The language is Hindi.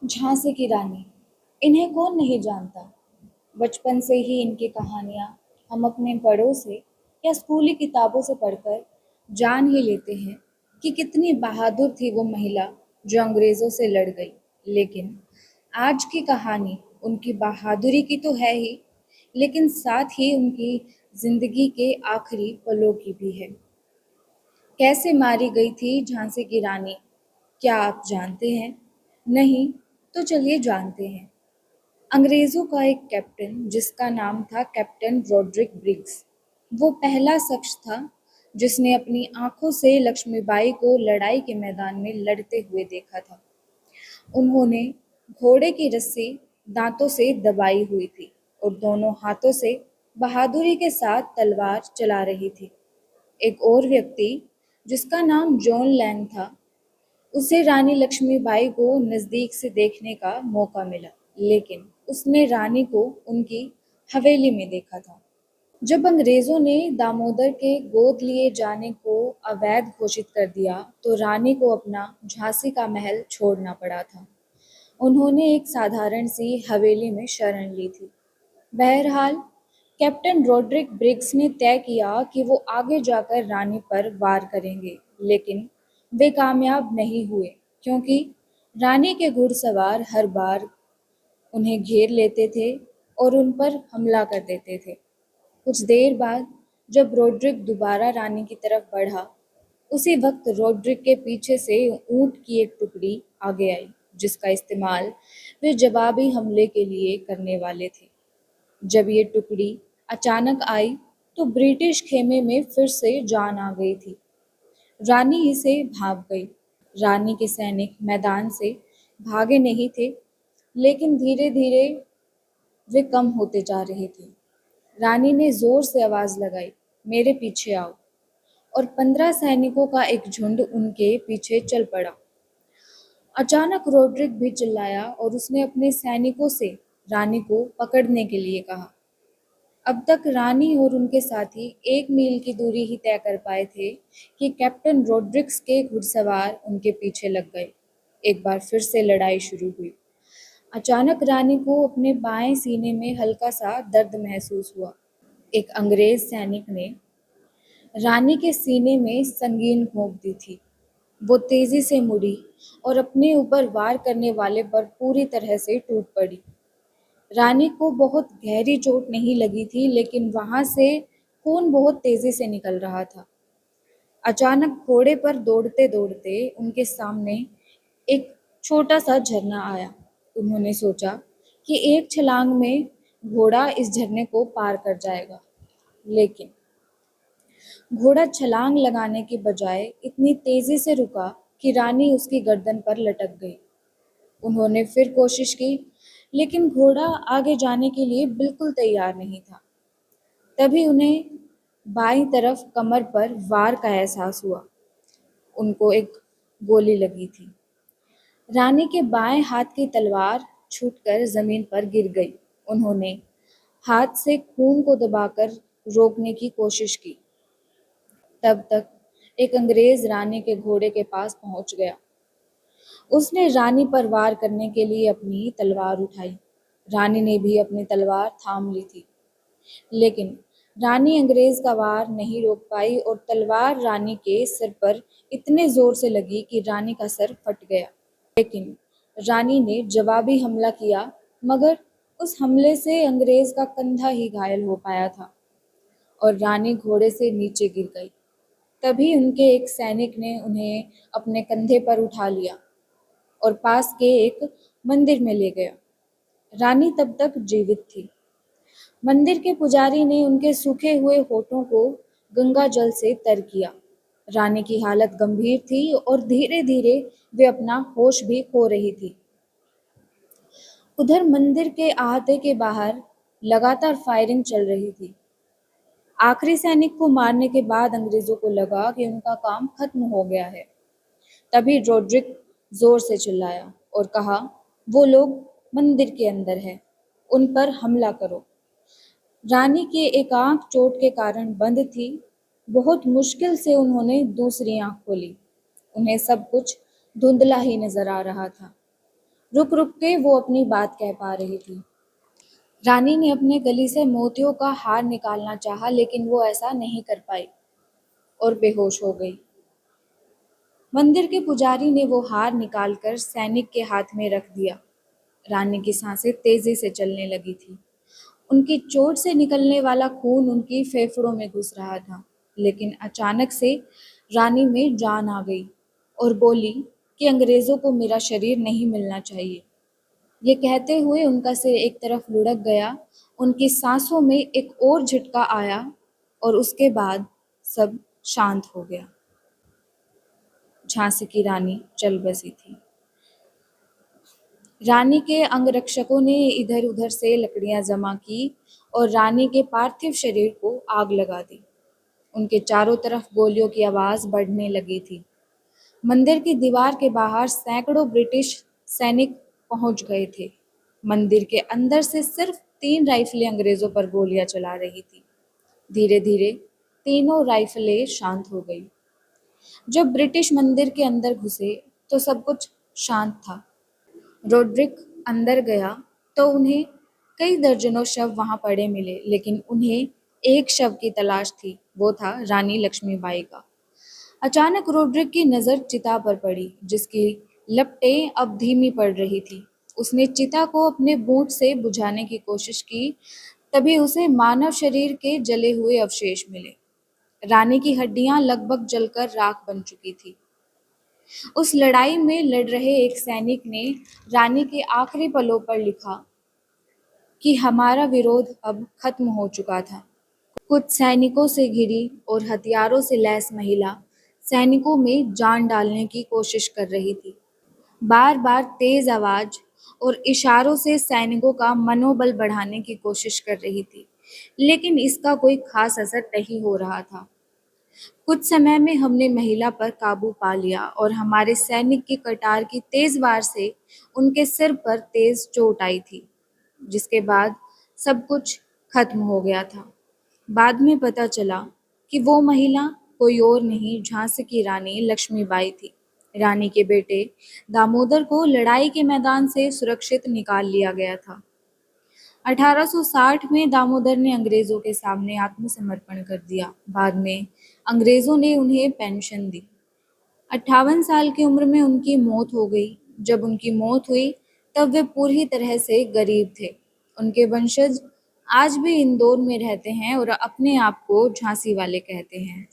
झांसी की रानी, इन्हें कौन नहीं जानता। बचपन से ही इनकी कहानियाँ हम अपने बड़ों से या स्कूली किताबों से पढ़कर जान ही लेते हैं कि कितनी बहादुर थी वो महिला जो अंग्रेज़ों से लड़ गई। लेकिन आज की कहानी उनकी बहादुरी की तो है ही, लेकिन साथ ही उनकी ज़िंदगी के आखिरी पलों की भी है। कैसे मारी गई थी झांसी की रानी, क्या आप जानते हैं? नहीं, तो चलिए जानते हैं। अंग्रेज़ों का एक कैप्टन जिसका नाम था कैप्टन रॉड्रिक ब्रिग्स, वो पहला शख्स था जिसने अपनी आंखों से लक्ष्मीबाई को लड़ाई के मैदान में लड़ते हुए देखा था। उन्होंने घोड़े की रस्सी दांतों से दबाई हुई थी और दोनों हाथों से बहादुरी के साथ तलवार चला रही थी। एक और व्यक्ति जिसका नाम जॉन लैंग था, उसे रानी लक्ष्मीबाई को नज़दीक से देखने का मौका मिला, लेकिन उसने रानी को उनकी हवेली में देखा था। जब अंग्रेज़ों ने दामोदर के गोद लिए जाने को अवैध घोषित कर दिया, तो रानी को अपना झांसी का महल छोड़ना पड़ा था। उन्होंने एक साधारण सी हवेली में शरण ली थी। बहरहाल, कैप्टन रॉड्रिक ब्रिग्स ने तय किया कि वो आगे जाकर रानी पर वार करेंगे, लेकिन वे कामयाब नहीं हुए क्योंकि रानी के घुड़सवार हर बार उन्हें घेर लेते थे और उन पर हमला कर देते थे। कुछ देर बाद जब रॉड्रिक दोबारा रानी की तरफ बढ़ा, उसी वक्त रॉड्रिक के पीछे से ऊंट की एक टुकड़ी आगे आई, जिसका इस्तेमाल वे जवाबी हमले के लिए करने वाले थे। जब ये टुकड़ी अचानक आई तो ब्रिटिश खेमे में फिर से जान आ गई थी। रानी ही से भाग गई। रानी के सैनिक मैदान से भागे नहीं थे, लेकिन धीरे धीरे वे कम होते जा रहे थे। रानी ने जोर से आवाज लगाई, मेरे पीछे आओ, और 15 सैनिकों का एक झुंड उनके पीछे चल पड़ा। अचानक रॉड्रिक भी चिल्लाया और उसने अपने सैनिकों से रानी को पकड़ने के लिए कहा। अब तक रानी और उनके साथी 1 मील की दूरी ही तय कर पाए थे कि कैप्टन रॉड्रिक्स के घुड़सवार उनके पीछे लग गए। एक बार फिर से लड़ाई शुरू हुई। अचानक रानी को अपने बाएं सीने में हल्का सा दर्द महसूस हुआ। एक अंग्रेज सैनिक ने रानी के सीने में संगीन घोंप दी थी। वो तेजी से मुड़ी और अपने ऊपर वार करने वाले पर पूरी तरह से टूट पड़ी। रानी को बहुत गहरी चोट नहीं लगी थी, लेकिन वहां से खून बहुत तेजी से निकल रहा था। अचानक घोड़े पर दौड़ते दौड़ते उनके सामने एक छोटा सा झरना आया। उन्होंने सोचा कि एक छलांग में घोड़ा इस झरने को पार कर जाएगा, लेकिन घोड़ा छलांग लगाने के बजाय इतनी तेजी से रुका कि रानी उसकी गर्दन पर लटक गई। उन्होंने फिर कोशिश की, लेकिन घोड़ा आगे जाने के लिए बिल्कुल तैयार नहीं था। तभी उन्हें बाईं तरफ कमर पर वार का एहसास हुआ। उनको एक गोली लगी थी। रानी के बाएं हाथ की तलवार छूटकर जमीन पर गिर गई। उन्होंने हाथ से खून को दबाकर रोकने की कोशिश की। तब तक एक अंग्रेज रानी के घोड़े के पास पहुंच गया। उसने रानी पर वार करने के लिए अपनी तलवार उठाई। रानी ने भी अपनी तलवार थाम ली थी, लेकिन रानी अंग्रेज का वार नहीं रोक पाई और तलवार रानी के सिर पर इतने जोर से लगी कि रानी का सर फट गया। लेकिन रानी ने जवाबी हमला किया, मगर उस हमले से अंग्रेज का कंधा ही घायल हो पाया था और रानी घोड़े से नीचे गिर गई। तभी उनके एक सैनिक ने उन्हें अपने कंधे पर उठा लिया और पास के एक मंदिर में ले गया। रानी तब तक जीवित थी। मंदिर के पुजारी ने उनके सूखे हुए होठों को गंगा जल से तर किया। रानी की हालत गंभीर थी और धीरे धीरे वे अपना होश भी खो रही थी। उधर मंदिर के अहाते के बाहर लगातार फायरिंग चल रही थी। आखिरी सैनिक को मारने के बाद अंग्रेजों को लगा कि उनका काम खत्म हो गया है। तभी रॉड्रिक जोर से चिल्लाया और कहा, वो लोग मंदिर के अंदर है, उन पर हमला करो। रानी की एक आंख चोट के कारण बंद थी। बहुत मुश्किल से उन्होंने दूसरी आंख खोली। उन्हें सब कुछ धुंधला ही नजर आ रहा था। रुक रुक के वो अपनी बात कह पा रही थी। रानी ने अपने गले से मोतियों का हार निकालना चाहा, लेकिन वो ऐसा नहीं कर पाई और बेहोश हो गई। मंदिर के पुजारी ने वो हार निकालकर सैनिक के हाथ में रख दिया। रानी की सांसें तेजी से चलने लगी थी। उनकी चोट से निकलने वाला खून उनकी फेफड़ों में घुस रहा था। लेकिन अचानक से रानी में जान आ गई और बोली कि अंग्रेजों को मेरा शरीर नहीं मिलना चाहिए। ये कहते हुए उनका सिर एक तरफ लुढ़क गया। उनकी सांसों में एक और झटका आया और उसके बाद सब शांत हो गया। झांसी की रानी चल बसी थी। रानी के अंगरक्षकों ने इधर-उधर से लकड़ियां जमा की और रानी के पार्थिव शरीर को आग लगा दी। उनके चारों तरफ गोलियों की आवाज बढ़ने लगी थी। मंदिर की दीवार के बाहर सैकड़ों ब्रिटिश सैनिक पहुंच गए थे। मंदिर के अंदर से सिर्फ 3 राइफलें अंग्रेजों पर गोलियां चला रही थी। धीरे-धीरे तीनों राइफलें शांत हो गई। जब ब्रिटिश मंदिर के अंदर घुसे तो सब कुछ शांत था। रोड्रिक अंदर गया तो उन्हें कई दर्जनों शव वहां पड़े मिले, लेकिन उन्हें एक शव की तलाश थी। वो था रानी लक्ष्मीबाई का। अचानक रोड्रिक की नज़र चिता पर पड़ी, जिसकी लपटें अब धीमी पड़ रही थी। उसने चिता को अपने बूट से बुझाने की कोशिश की, तभी उसे मानव शरीर के जले हुए अवशेष मिले। रानी की हड्डियां लगभग जलकर राख बन चुकी थी। उस लड़ाई में लड़ रहे एक सैनिक ने रानी के आखिरी पलों पर लिखा कि हमारा विरोध अब खत्म हो चुका था। कुछ सैनिकों से घिरी और हथियारों से लैस महिला सैनिकों में जान डालने की कोशिश कर रही थी। बार बार तेज आवाज और इशारों से सैनिकों का मनोबल बढ़ाने की कोशिश कर रही थी, लेकिन इसका कोई खास असर नहीं हो रहा था। कुछ समय में हमने महिला पर काबू पा लिया और हमारे सैनिक की कटार की तेज वार से उनके सिर पर तेज चोट आई थी, जिसके बाद सब कुछ खत्म हो गया था। बाद में पता चला कि वो महिला कोई और नहीं, झांसी की रानी लक्ष्मीबाई थी। रानी के बेटे दामोदर को लड़ाई के मैदान से सुरक्षित निकाल लिया गया था। 1860 में दामोदर ने अंग्रेजों के सामने आत्मसमर्पण कर दिया। बाद में अंग्रेजों ने उन्हें पेंशन दी। 58 साल की उम्र में उनकी मौत हो गई। जब उनकी मौत हुई तब वे पूरी तरह से गरीब थे। उनके वंशज आज भी इंदौर में रहते हैं और अपने आप को झांसी वाले कहते हैं।